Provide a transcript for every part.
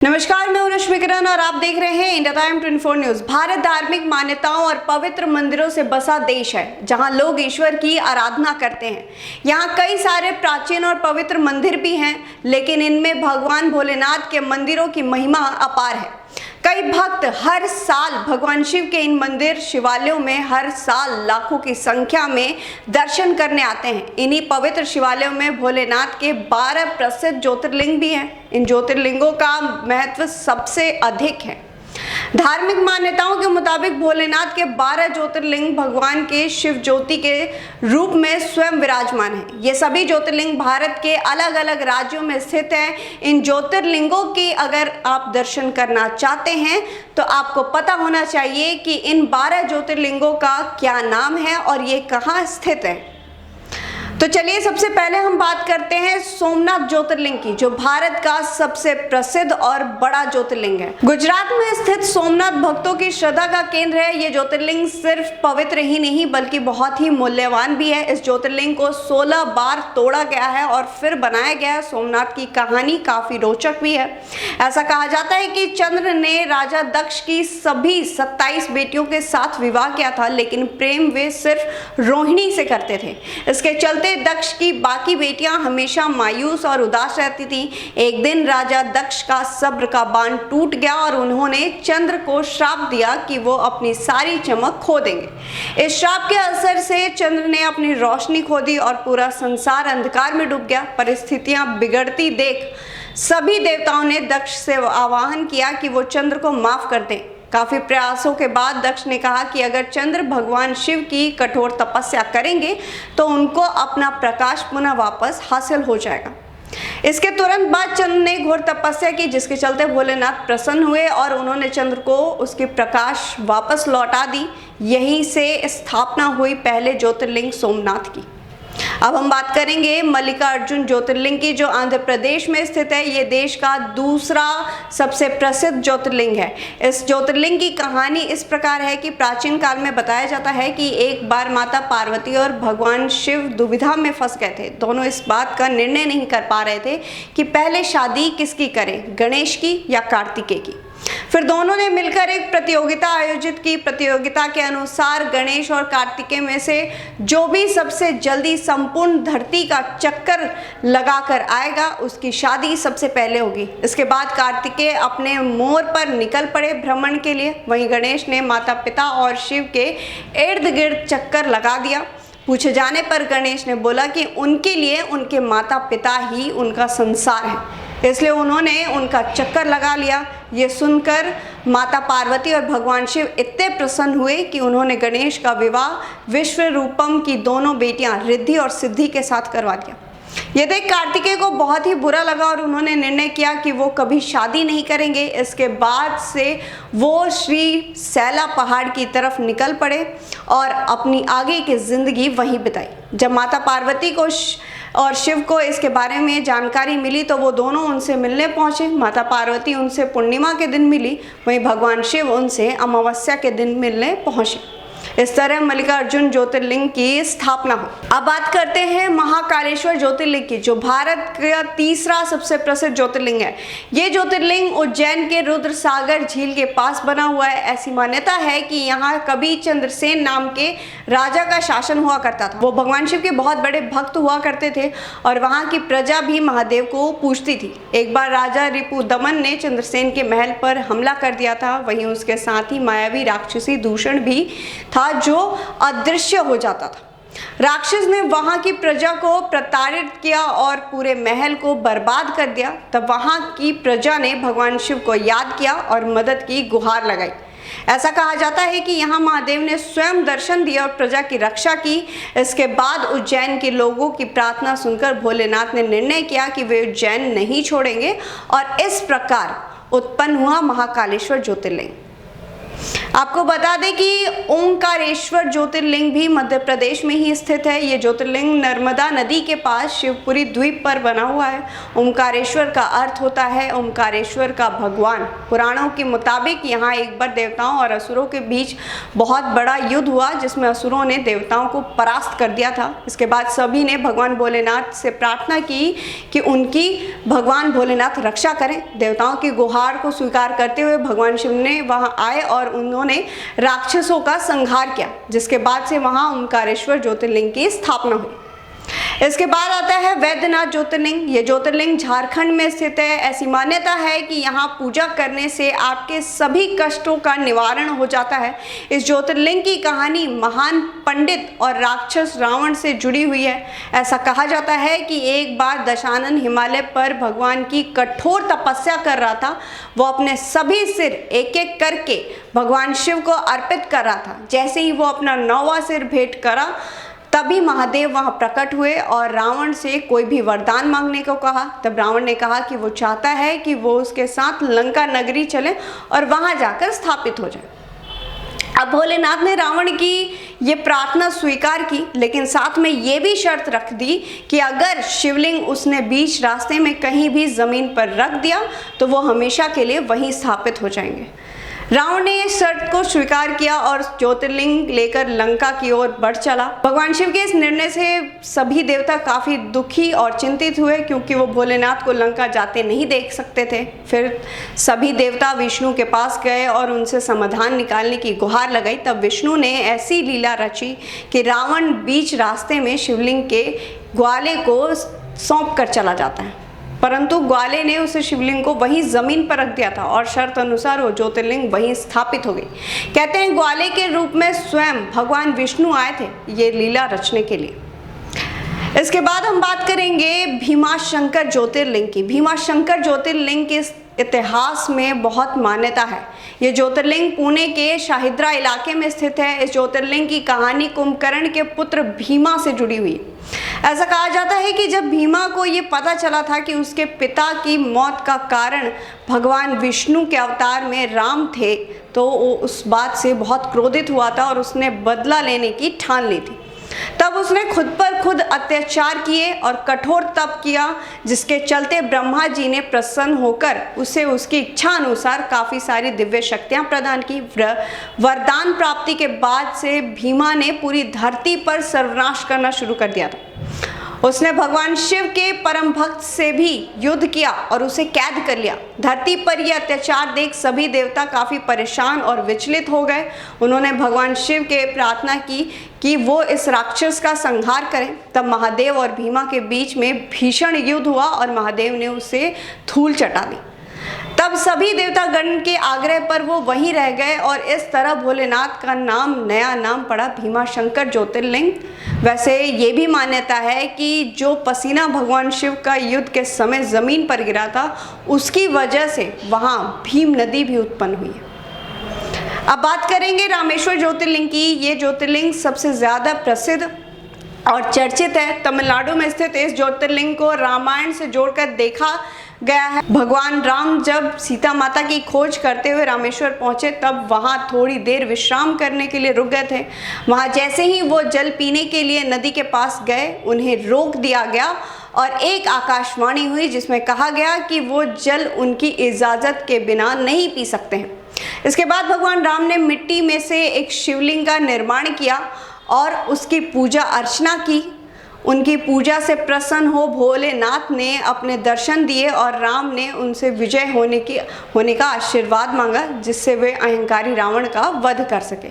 नमस्कार, मैं हूं रश्मि किरण और आप देख रहे हैं इंडिया टाइम 24 न्यूज। भारत धार्मिक मान्यताओं और पवित्र मंदिरों से बसा देश है, जहां लोग ईश्वर की आराधना करते हैं। यहां कई सारे प्राचीन और पवित्र मंदिर भी हैं, लेकिन इनमें भगवान भोलेनाथ के मंदिरों की महिमा अपार है। कई भक्त हर साल भगवान शिव के इन मंदिर शिवालयों में हर साल लाखों की संख्या में दर्शन करने आते हैं। इन्हीं पवित्र शिवालयों में भोलेनाथ के 12 प्रसिद्ध ज्योतिर्लिंग भी हैं। इन ज्योतिर्लिंगों का महत्व सबसे अधिक है। धार्मिक मान्यताओं के मुताबिक भोलेनाथ के 12 ज्योतिर्लिंग भगवान के शिव ज्योति के रूप में स्वयं विराजमान हैं। ये सभी ज्योतिर्लिंग भारत के अलग अलग राज्यों में स्थित हैं। इन ज्योतिर्लिंगों की अगर आप दर्शन करना चाहते हैं तो आपको पता होना चाहिए कि इन 12 ज्योतिर्लिंगों का क्या नाम है और ये कहाँ स्थित है। तो चलिए सबसे पहले हम बात करते हैं सोमनाथ ज्योतिर्लिंग की, जो भारत का सबसे प्रसिद्ध और बड़ा ज्योतिर्लिंग है। गुजरात में स्थित सोमनाथ भक्तों की श्रद्धा का केंद्र है। ये ज्योतिर्लिंग सिर्फ पवित्र ही नहीं बल्कि बहुत ही मूल्यवान भी है। इस ज्योतिर्लिंग को 16 बार तोड़ा गया है और फिर बनाया गया है। सोमनाथ की कहानी काफी रोचक भी है। ऐसा कहा जाता है कि चंद्र ने राजा दक्ष की सभी 27 बेटियों के साथ विवाह किया था, लेकिन प्रेम वे सिर्फ रोहिणी से करते थे। इसके चलते दक्ष की बाकी बेटियां हमेशा मायूस और उदास रहती थीं। एक दिन राजा दक्ष का सब्र का बांध टूट गया और उन्होंने चंद्र को श्राप दिया कि वो अपनी सारी चमक खो देंगे। इस श्राप के असर से चंद्र ने अपनी रोशनी खो दी और पूरा संसार अंधकार में डूब गया। परिस्थितियां बिगड़ती देख सभी देवताओं ने दक्ष से आह्वान किया कि वो चंद्र को माफ कर दें। काफी प्रयासों के बाद दक्ष ने कहा कि अगर चंद्र भगवान शिव की कठोर तपस्या करेंगे तो उनको अपना प्रकाश पुनः वापस हासिल हो जाएगा। इसके तुरंत बाद चंद्र ने घोर तपस्या की, जिसके चलते भोलेनाथ प्रसन्न हुए और उन्होंने चंद्र को उसकी प्रकाश वापस लौटा दी। यहीं से स्थापना हुई पहले ज्योतिर्लिंग सोमनाथ की। अब हम बात करेंगे मल्लिकार्जुन ज्योतिर्लिंग की, जो आंध्र प्रदेश में स्थित है। ये देश का दूसरा सबसे प्रसिद्ध ज्योतिर्लिंग है। इस ज्योतिर्लिंग की कहानी इस प्रकार है कि प्राचीन काल में बताया जाता है कि एक बार माता पार्वती और भगवान शिव दुविधा में फंस गए थे। दोनों इस बात का निर्णय नहीं कर पा रहे थे कि पहले शादी किसकी करें, गणेश की या कार्तिकेय की। फिर दोनों ने मिलकर एक प्रतियोगिता आयोजित की। प्रतियोगिता के अनुसार गणेश और कार्तिकेय में से जो भी सबसे जल्दी संपूर्ण धरती का चक्कर लगाकर आएगा उसकी शादी सबसे पहले होगी। इसके बाद कार्तिकेय अपने मोर पर निकल पड़े भ्रमण के लिए। वहीं गणेश ने माता पिता और शिव के इर्द गिर्द चक्कर लगा दिया। पूछे जाने पर गणेश ने बोला कि उनके लिए उनके माता पिता ही उनका संसार है, इसलिए उन्होंने उनका चक्कर लगा लिया। ये सुनकर माता पार्वती और भगवान शिव इतने प्रसन्न हुए कि उन्होंने गणेश का विवाह विश्वरूपम की दोनों बेटियां रिद्धि और सिद्धि के साथ करवा दिया। ये देख कार्तिकेय को बहुत ही बुरा लगा और उन्होंने निर्णय किया कि वो कभी शादी नहीं करेंगे। इसके बाद से वो श्री सैला पहाड़ की तरफ निकल पड़े और अपनी आगे की जिंदगी वहीं बिताई। जब माता पार्वती को और शिव को इसके बारे में जानकारी मिली तो वो दोनों उनसे मिलने पहुंचे। माता पार्वती उनसे पूर्णिमा के दिन मिली, वहीं भगवान शिव उनसे अमावस्या के दिन मिलने पहुंचे। इस तरह मल्लिकार्जुन ज्योतिर्लिंग की स्थापना हुई। अब बात करते हैं महाकालेश्वर ज्योतिर्लिंग की, जो भारत का तीसरा सबसे प्रसिद्ध ज्योतिर्लिंग है। ये ज्योतिर्लिंग उज्जैन के रुद्र सागर झील के पास बना हुआ है। ऐसी मान्यता है कि यहाँ कभी चंद्रसेन नाम के राजा का शासन हुआ करता था। वो भगवान शिव के बहुत बड़े भक्त हुआ करते थे और वहाँ की प्रजा भी महादेव को पूजती थी। एक बार राजा रिपुदमन ने चंद्रसेन के महल पर हमला कर दिया था। वहीं उसके साथ ही मायावी राक्षसी दूषण भी था, जो अदृश्य हो जाता था। राक्षस ने वहां की प्रजा को प्रताड़ित किया और पूरे महल को बर्बाद कर दिया। तब वहां की प्रजा ने भगवान शिव को याद किया और मदद की गुहार लगाई। ऐसा कहा जाता है कि यहाँ महादेव ने स्वयं दर्शन दिया और प्रजा की रक्षा की। इसके बाद उज्जैन के लोगों की प्रार्थना सुनकर भोलेनाथ ने निर्णय किया कि वे उज्जैन नहीं छोड़ेंगे और इस प्रकार उत्पन्न हुआ महाकालेश्वर ज्योतिर्लिंग। आपको बता दें कि ओंकारेश्वर ज्योतिर्लिंग भी मध्य प्रदेश में ही स्थित है। ये ज्योतिर्लिंग नर्मदा नदी के पास शिवपुरी द्वीप पर बना हुआ है। ओंकारेश्वर का अर्थ होता है ओंकारेश्वर का भगवान। पुराणों के मुताबिक यहाँ एक बार देवताओं और असुरों के बीच बहुत बड़ा युद्ध हुआ, जिसमें असुरों ने देवताओं को परास्त कर दिया था। इसके बाद सभी ने भगवान भोलेनाथ से प्रार्थना की कि उनकी भगवान भोलेनाथ रक्षा करें। देवताओं की गुहार को स्वीकार करते हुए भगवान शिव ने वहाँ आए और उन्होंने राक्षसों का संहार किया, जिसके बाद से वहां ओंकारेश्वर ज्योतिर्लिंग की स्थापना हुई। इसके बाद आता है वैद्यनाथ ज्योतिर्लिंग। ये ज्योतिर्लिंग झारखंड में स्थित है। ऐसी मान्यता है कि यहाँ पूजा करने से आपके सभी कष्टों का निवारण हो जाता है। इस ज्योतिर्लिंग की कहानी महान पंडित और राक्षस रावण से जुड़ी हुई है। ऐसा कहा जाता है कि एक बार दशानन हिमालय पर भगवान की कठोर तपस्या कर रहा था। वो अपने सभी सिर एक एक करके भगवान शिव को अर्पित कर रहा था। जैसे ही वो अपना 9वां सिर भेंट करा, तभी महादेव वहां प्रकट हुए और रावण से कोई भी वरदान मांगने को कहा। तब रावण ने कहा कि वो चाहता है कि वो उसके साथ लंका नगरी चले और वहां जाकर स्थापित हो जाए। अब भोलेनाथ ने रावण की ये प्रार्थना स्वीकार की, लेकिन साथ में ये भी शर्त रख दी कि अगर शिवलिंग उसने बीच रास्ते में कहीं भी जमीन पर रख दिया तो वो हमेशा के लिए वहीं स्थापित हो जाएंगे। रावण ने इस शर्त को स्वीकार किया और ज्योतिर्लिंग लेकर लंका की ओर बढ़ चला। भगवान शिव के इस निर्णय से सभी देवता काफी दुखी और चिंतित हुए, क्योंकि वो भोलेनाथ को लंका जाते नहीं देख सकते थे। फिर सभी देवता विष्णु के पास गए और उनसे समाधान निकालने की गुहार लगाई। तब विष्णु ने ऐसी लीला रची कि रावण बीच रास्ते में शिवलिंग के ग्वाले को सौंप कर चला जाता है, परंतु ग्वाले ने उस शिवलिंग को वहीं जमीन पर रख दिया था और शर्त अनुसार वो ज्योतिर्लिंग वहीं स्थापित हो गई। कहते हैं ग्वाले के रूप में स्वयं भगवान विष्णु आए थे ये लीला रचने के लिए। इसके बाद हम बात करेंगे भीमाशंकर ज्योतिर्लिंग की। भीमाशंकर ज्योतिर्लिंग के इतिहास में बहुत मान्यता है। ये ज्योतिर्लिंग पुणे के शाहिद्रा इलाके में स्थित है। इस ज्योतिर्लिंग की कहानी कुंभकर्ण के पुत्र भीमा से जुड़ी हुई। ऐसा कहा जाता है कि जब भीमा को ये पता चला था कि उसके पिता की मौत का कारण भगवान विष्णु के अवतार में राम थे, तो वो उस बात से बहुत क्रोधित हुआ था और उसने बदला लेने की ठान ली थी। तब उसने खुद पर खुद अत्याचार किए और कठोर तप किया, जिसके चलते ब्रह्मा जी ने प्रसन्न होकर उसे उसकी इच्छा अनुसार काफ़ी सारी दिव्य शक्तियां प्रदान की। वरदान प्राप्ति के बाद से भीमा ने पूरी धरती पर सर्वनाश करना शुरू कर दिया था। उसने भगवान शिव के परम भक्त से भी युद्ध किया और उसे कैद कर लिया। धरती पर यह अत्याचार देख सभी देवता काफ़ी परेशान और विचलित हो गए। उन्होंने भगवान शिव के प्रार्थना की कि वो इस राक्षस का संहार करें। तब महादेव और भीमा के बीच में भीषण युद्ध हुआ और महादेव ने उसे धूल चटा दी। तब सभी देवतागण के आग्रह पर वो वहीं रह गए और इस तरह भोलेनाथ का नया नाम पड़ा भीमाशंकर ज्योतिर्लिंग। वैसे ये भी मान्यता है कि जो पसीना भगवान शिव का युद्ध के समय जमीन पर गिरा था, उसकी वजह से वहाँ भीम नदी भी उत्पन्न हुई है। अब बात करेंगे रामेश्वर ज्योतिर्लिंग की। ये ज्योतिर्लिंग सबसे ज़्यादा प्रसिद्ध और चर्चित है। तमिलनाडु में स्थित इस ज्योतिर्लिंग को रामायण से जोड़कर देखा गया है। भगवान राम जब सीता माता की खोज करते हुए रामेश्वर पहुंचे, तब वहां थोड़ी देर विश्राम करने के लिए रुक गए थे। वहां जैसे ही वो जल पीने के लिए नदी के पास गए, उन्हें रोक दिया गया और एक आकाशवाणी हुई जिसमें कहा गया कि वो जल उनकी इजाज़त के बिना नहीं पी सकते हैं। इसके बाद भगवान राम ने मिट्टी में से एक शिवलिंग का निर्माण किया और उसकी पूजा अर्चना की। उनकी पूजा से प्रसन्न हो भोलेनाथ ने अपने दर्शन दिए और राम ने उनसे विजय होने का आशीर्वाद मांगा, जिससे वे अहंकारी रावण का वध कर सके।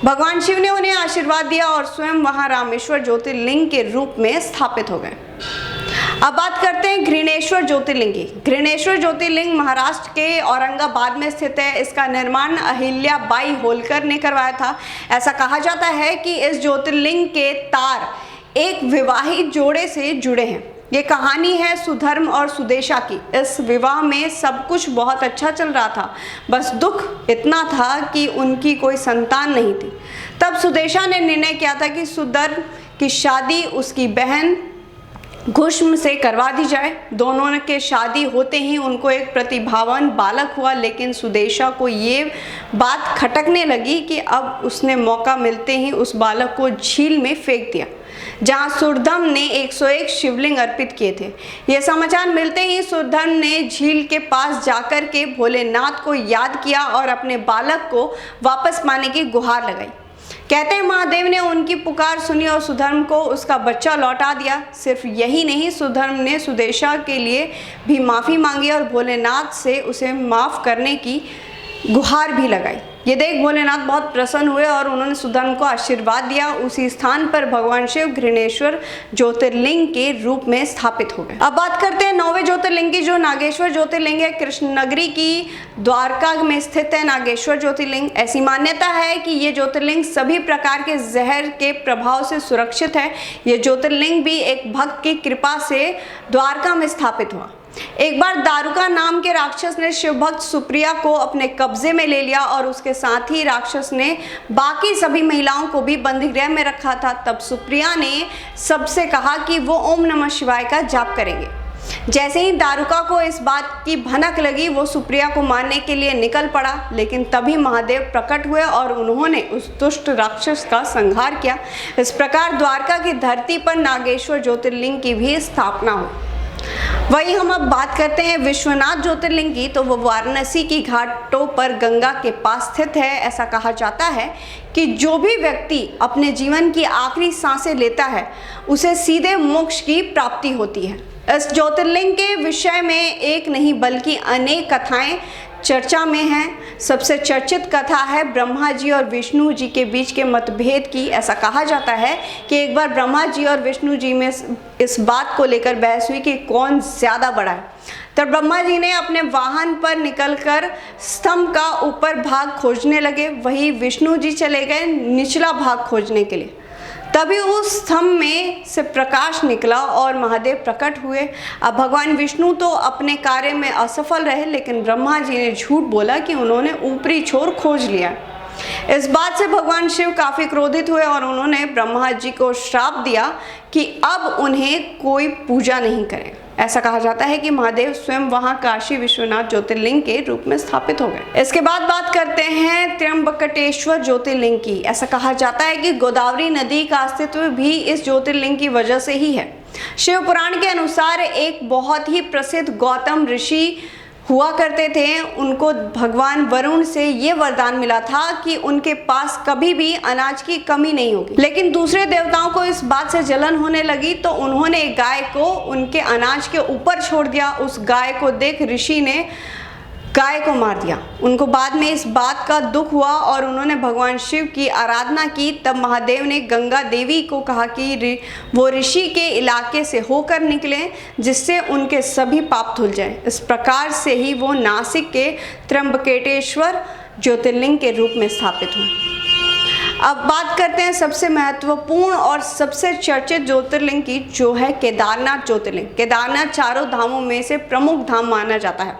भगवान शिव ने उन्हें आशीर्वाद दिया और स्वयं वहां रामेश्वर ज्योतिर्लिंग के रूप में स्थापित हो गए। अब बात करते हैं घृणेश्वर ज्योतिर्लिंग की। घृणेश्वर ज्योतिर्लिंग महाराष्ट्र के औरंगाबाद में स्थित है। इसका निर्माण अहिल्याबाई होलकर ने करवाया था। ऐसा कहा जाता है कि इस ज्योतिर्लिंग के तार एक विवाहित जोड़े से जुड़े हैं। ये कहानी है सुधर्म और सुदेशा की। इस विवाह में सब कुछ बहुत अच्छा चल रहा था, बस दुख इतना था कि उनकी कोई संतान नहीं थी। तब सुदेशा ने निर्णय किया था कि सुधर्म की शादी उसकी बहन घुश्म से करवा दी जाए। दोनों के शादी होते ही उनको एक प्रतिभावान बालक हुआ, लेकिन सुदेशा को ये बात खटकने लगी कि अब उसने मौका मिलते ही उस बालक को झील में फेंक दिया, जहां सुरधम ने 101 शिवलिंग अर्पित किए थे। यह समाचार मिलते ही सुरधम ने झील के पास जाकर के भोलेनाथ को याद किया और अपने बालक को वापस पाने की गुहार लगाई। कहते हैं महादेव ने उनकी पुकार सुनी और सुधर्म को उसका बच्चा लौटा दिया। सिर्फ यही नहीं, सुधर्म ने सुदेशा के लिए भी माफ़ी मांगी और भोलेनाथ से उसे माफ़ करने की गुहार भी लगाई। ये देख भोलेनाथ बहुत प्रसन्न हुए और उन्होंने सुधर्म को आशीर्वाद दिया। उसी स्थान पर भगवान शिव घृणेश्वर ज्योतिर्लिंग के रूप में स्थापित हो गए। अब बात करते हैं 9वें ज्योतिर्लिंग की, जो नागेश्वर ज्योतिर्लिंग है। कृष्णनगरी की द्वारका में स्थित है नागेश्वर ज्योतिर्लिंग। ऐसी मान्यता है कि ये ज्योतिर्लिंग सभी प्रकार के जहर के प्रभाव से सुरक्षित है। ये ज्योतिर्लिंग भी एक भक्त की कृपा से द्वारका में स्थापित हुआ। एक बार दारुका नाम के राक्षस ने शिव भक्त सुप्रिया को अपने कब्जे में ले लिया और उसके साथ ही राक्षस ने बाकी सभी महिलाओं को भी बंदीगृह में रखा था। तब सुप्रिया ने सबसे कहा कि वो ओम नमः शिवाय का जाप करेंगे। जैसे ही दारुका को इस बात की भनक लगी, वो सुप्रिया को मारने के लिए निकल पड़ा, लेकिन तभी महादेव प्रकट हुए और उन्होंने उस दुष्ट राक्षस का संहार किया। इस प्रकार द्वारका की धरती पर नागेश्वर ज्योतिर्लिंग की भी स्थापना हुई। वहीं हम अब बात करते हैं विश्वनाथ ज्योतिर्लिंग की, तो वो वाराणसी की घाटों पर गंगा के पास स्थित है। ऐसा कहा जाता है कि जो भी व्यक्ति अपने जीवन की आखिरी सांसें लेता है, उसे सीधे मोक्ष की प्राप्ति होती है। इस ज्योतिर्लिंग के विषय में एक नहीं बल्कि अनेक कथाएं चर्चा में हैं। सबसे चर्चित कथा है ब्रह्मा जी और विष्णु जी के बीच के मतभेद की। ऐसा कहा जाता है कि एक बार ब्रह्मा जी और विष्णु जी में इस बात को लेकर बहस हुई कि कौन ज़्यादा बड़ा है। तब ब्रह्मा जी ने अपने वाहन पर निकलकर स्तंभ का ऊपर भाग खोजने लगे, वहीं विष्णु जी चले गए निचला भाग खोजने के लिए। तभी उस स्तंभ में से प्रकाश निकला और महादेव प्रकट हुए। अब भगवान विष्णु तो अपने कार्य में असफल रहे, लेकिन ब्रह्मा जी ने झूठ बोला कि उन्होंने ऊपरी छोर खोज लिया। इस बात से भगवान शिव काफ़ी क्रोधित हुए और उन्होंने ब्रह्मा जी को श्राप दिया कि अब उन्हें कोई पूजा नहीं करे। ऐसा कहा जाता है कि महादेव स्वयं वहां काशी विश्वनाथ ज्योतिर्लिंग के रूप में स्थापित हो गए। इसके बाद बात करते हैं त्र्यंबकेश्वर ज्योतिर्लिंग की। ऐसा कहा जाता है कि गोदावरी नदी का अस्तित्व भी इस ज्योतिर्लिंग की वजह से ही है। शिव पुराण के अनुसार एक बहुत ही प्रसिद्ध गौतम ऋषि हुआ करते थे। उनको भगवान वरुण से ये वरदान मिला था कि उनके पास कभी भी अनाज की कमी नहीं होगी। लेकिन दूसरे देवताओं को इस बात से जलन होने लगी, तो उन्होंने एक गाय को उनके अनाज के ऊपर छोड़ दिया। उस गाय को देख ऋषि ने गाय को मार दिया। उनको बाद में इस बात का दुख हुआ और उन्होंने भगवान शिव की आराधना की। तब महादेव ने गंगा देवी को कहा कि वो ऋषि के इलाके से होकर निकले, जिससे उनके सभी पाप धुल जाएं। इस प्रकार से ही वो नासिक के त्र्यंबकेश्वर ज्योतिर्लिंग के रूप में स्थापित हुए। अब बात करते हैं सबसे महत्वपूर्ण और सबसे चर्चित ज्योतिर्लिंग की, जो है केदारनाथ ज्योतिर्लिंग। केदारनाथ चारों धामों में से प्रमुख धाम माना जाता है।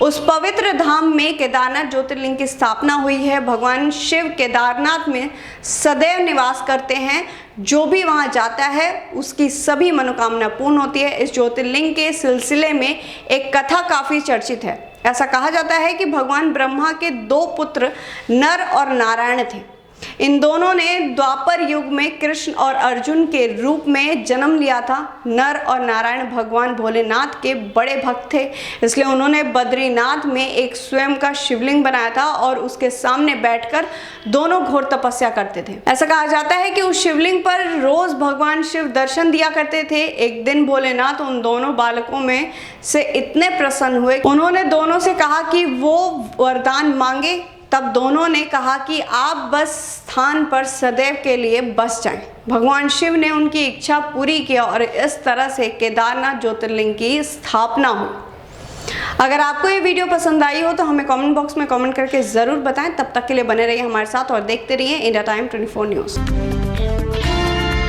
उस पवित्र धाम में केदारनाथ ज्योतिर्लिंग की स्थापना हुई है। भगवान शिव केदारनाथ में सदैव निवास करते हैं। जो भी वहां जाता है उसकी सभी मनोकामना पूर्ण होती है। इस ज्योतिर्लिंग के सिलसिले में एक कथा काफी चर्चित है। ऐसा कहा जाता है कि भगवान ब्रह्मा के 2 पुत्र नर और नारायण थे। इन दोनों ने द्वापर युग में कृष्ण और अर्जुन के रूप में जन्म लिया था। नर और नारायण भगवान भोलेनाथ के बड़े भक्त थे, इसलिए उन्होंने बद्रीनाथ में एक स्वयं का शिवलिंग बनाया था और उसके सामने बैठकर दोनों घोर तपस्या करते थे। ऐसा कहा जाता है कि उस शिवलिंग पर रोज भगवान शिव दर्शन दिया करते थे। एक दिन भोलेनाथ उन दोनों बालकों में से इतने प्रसन्न हुए, उन्होंने दोनों से कहा कि वो वरदान मांगे। तब दोनों ने कहा कि आप बस स्थान पर सदैव के लिए बस जाएं। भगवान शिव ने उनकी इच्छा पूरी की और इस तरह से केदारनाथ ज्योतिर्लिंग की स्थापना हुई। अगर आपको ये वीडियो पसंद आई हो तो हमें कमेंट बॉक्स में कमेंट करके ज़रूर बताएं। तब तक के लिए बने रहिए हमारे साथ और देखते रहिए इंडिया टाइम 24 न्यूज़।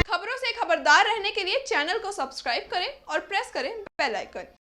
खबरों से खबरदार रहने के लिए चैनल को सब्सक्राइब करें और प्रेस करें बेल आइकन।